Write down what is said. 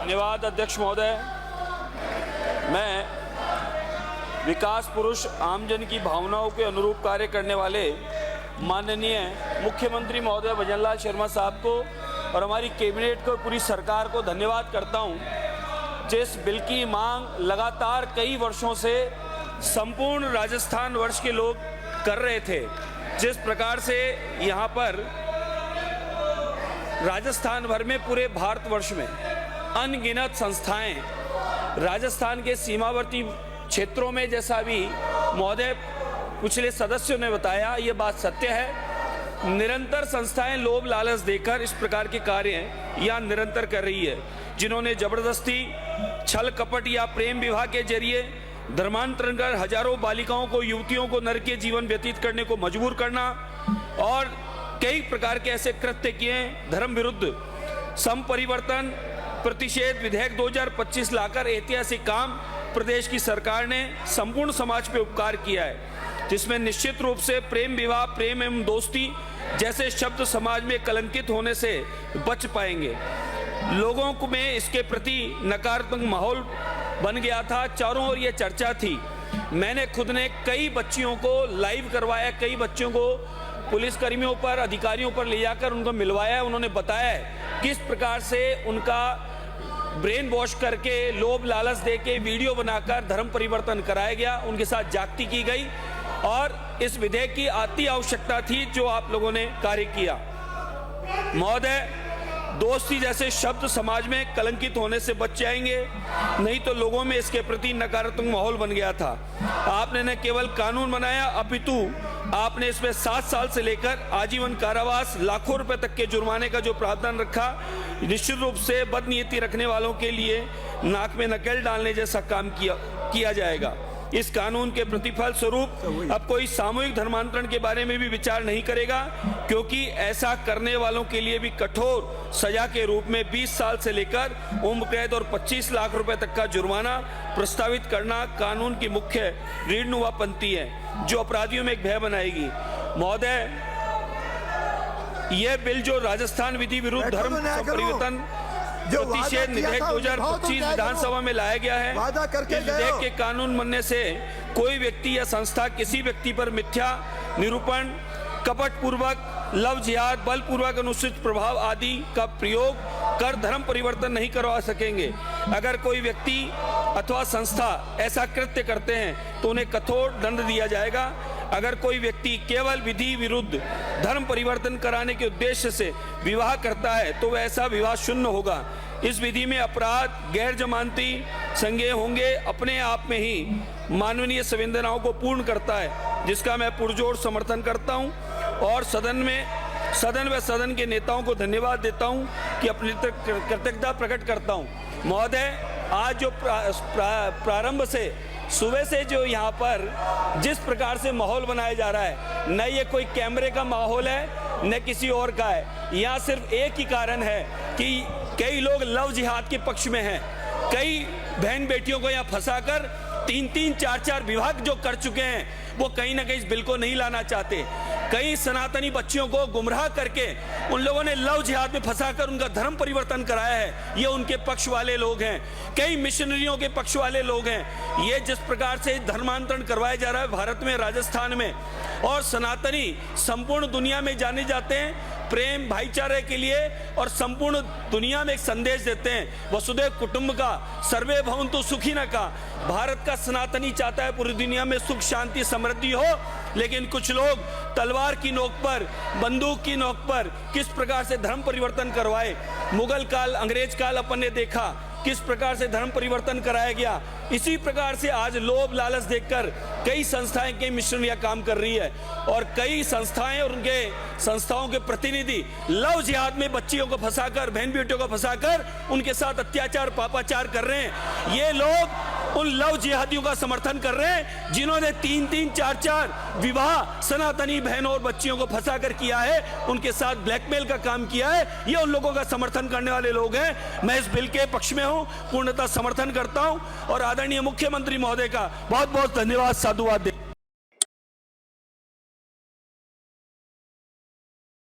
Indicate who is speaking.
Speaker 1: धन्यवाद अध्यक्ष महोदय। मैं विकास पुरुष आमजन की भावनाओं के अनुरूप कार्य करने वाले माननीय मुख्यमंत्री महोदय भजनलाल शर्मा साहब को और हमारी कैबिनेट को, पूरी सरकार को धन्यवाद करता हूं। जिस बिल की मांग लगातार कई वर्षों से संपूर्ण राजस्थान वर्ष के लोग कर रहे थे, जिस प्रकार से यहाँ पर राजस्थान भर में, पूरे भारतवर्ष में अनगिनत संस्थाएं राजस्थान के सीमावर्ती क्षेत्रों में, जैसा भी महोदय पिछले सदस्यों ने बताया, ये बात सत्य है। निरंतर संस्थाएं लोभ लालच देकर इस प्रकार के कार्य यहाँ निरंतर कर रही है, जिन्होंने जबरदस्ती, छल कपट या प्रेम विवाह के जरिए धर्मांतरण कर हजारों बालिकाओं को, युवतियों को नरकीय जीवन व्यतीत करने को मजबूर करना और कई प्रकार के ऐसे कृत्य किए। धर्म विरुद्ध संपरिवर्तन प्रतिषेध विधेयक 2025 लाकर ऐतिहासिक काम प्रदेश की सरकार ने संपूर्ण समाज पे उपकार किया है, जिसमें निश्चित रूप से प्रेम विवाह, प्रेम एवं दोस्ती जैसे शब्द समाज में कलंकित होने से बच पाएंगे। लोगों को में इसके प्रति नकारात्मक माहौल बन गया था, चारों ओर ये चर्चा थी। मैंने खुद ने कई बच्चियों को लाइव करवाया, कई बच्चों को पुलिस कर्मियों पर, अधिकारियों पर ले जाकर उनको मिलवाया। उन्होंने बताया किस प्रकार से उनका ब्रेन वॉश करके, लोभ लालच दे के वीडियो बनाकर धर्म परिवर्तन कराया गया, उनके साथ जागती की गई और इस विधेयक की अति आवश्यकता थी जो आप लोगों ने कार्य किया। महोदय, दोस्ती जैसे शब्द समाज में कलंकित होने से बच जाएंगे, नहीं तो लोगों में इसके प्रति नकारात्मक माहौल बन गया था। आपने न केवल कानून बनाया, अपितु आपने इसमें 7 साल से लेकर आजीवन कारावास, लाखों रुपए तक के जुर्माने का जो प्रावधान रखा, निश्चित रूप से बदनीयती रखने वालों के लिए नाक में नकेल डालने जैसा काम किया जाएगा। इस कानून के प्रतिफल स्वरूप अब कोई सामूहिक धर्मांतरण के बारे में भी विचार नहीं करेगा, क्योंकि ऐसा करने वालों के लिए भी कठोर सजा के रूप में 20 साल से लेकर उम्र कैद और 25 लाख रुपए तक का जुर्माना प्रस्तावित करना कानून की मुख्य रीढ़नुमा पंक्ति है, जो अपराधियों में एक भय बनाएगी। महोदय, यह बिल जो राजस्थान विधि विरुद्ध धर्म परिवर्तन प्रतिषेध विधेयक 2025 विधानसभा में लाया गया है, इस विधेयक के कानून बनने से कोई व्यक्ति या संस्था किसी व्यक्ति पर मिथ्या निरूपण, कपट पूर्वक, लव जिहाद, बलपूर्वक अनुचित प्रभाव आदि का प्रयोग कर धर्म परिवर्तन नहीं करवा सकेंगे। अगर कोई व्यक्ति अथवा संस्था ऐसा कृत्य करते हैं तो उन्हें कठोर दंड दिया जाएगा। अगर कोई व्यक्ति केवल विधि विरुद्ध धर्म परिवर्तन कराने के उद्देश्य से विवाह करता है तो वह ऐसा विवाह शून्य होगा। इस विधि में अपराध गैर जमानती संज्ञेय होंगे, अपने आप में ही मानवीय संवेदनाओं को पूर्ण करता है, जिसका मैं पुरजोर समर्थन करता हूं और सदन के नेताओं को धन्यवाद देता हूं कि अपनी कृतज्ञता प्रकट करता हूं। महोदय, आज जो प्रारंभ से, सुबह से जो यहाँ पर जिस प्रकार से माहौल बनाया जा रहा है, न ये कोई कैमरे का माहौल है न किसी और का है। यहाँ सिर्फ एक ही कारण है कि कई लोग लव जिहाद के पक्ष में हैं। कई बहन बेटियों को यहाँ फंसाकर 3-3, 4-4 विवाह जो कर चुके हैं, वो कहीं ना कहीं इस बिल को नहीं लाना चाहते। कई सनातनी बच्चियों को गुमराह करके उन लोगों ने लव जिहाद में फंसाकर उनका धर्म परिवर्तन कराया है, ये उनके पक्ष वाले लोग हैं। कई मिशनरियों के पक्ष वाले लोग हैं। ये जिस प्रकार से धर्मांतरण करवाया जा रहा है भारत में, राजस्थान में, और सनातनी संपूर्ण दुनिया में जाने जाते हैं प्रेम भाईचारे के लिए और संपूर्ण दुनिया में एक संदेश देते हैं वसुधैव कुटुंब का, सर्वे भवन्तु सुखिनः का। भारत का सनातनी चाहता है पूरी दुनिया में सुख शांति समृद्धि हो, लेकिन कुछ लोग तलवार की नोक पर, बंदूक की नोक पर किस प्रकार से धर्म परिवर्तन करवाए। मुगल काल, अंग्रेज काल अपन ने देखा किस प्रकार से धर्म परिवर्तन कराया गया। इसी प्रकार से आज लोभ लालच देखकर कई संस्थाएं, कई मिशनरियां काम कर रही है और कई संस्थाएं और उनके संस्थाओं के प्रतिनिधि लव जिहाद में बच्चियों को फंसाकर, बहन बेटियों को फंसाकर उनके साथ अत्याचार, पापाचार कर रहे हैं। ये लोग उन लव जिहादियों का समर्थन कर रहे हैं जिन्होंने 3-3, 4-4 विवाह सनातनी बहनों और बच्चियों को फंसाकर किया है, उनके साथ ब्लैकमेल का काम किया है। ये उन लोगों का समर्थन करने वाले लोग हैं। मैं इस बिल के पक्ष में हूं, पूर्णतः समर्थन करता हूं और आदरणीय मुख्यमंत्री महोदय का बहुत बहुत धन्यवाद, साधुवाद।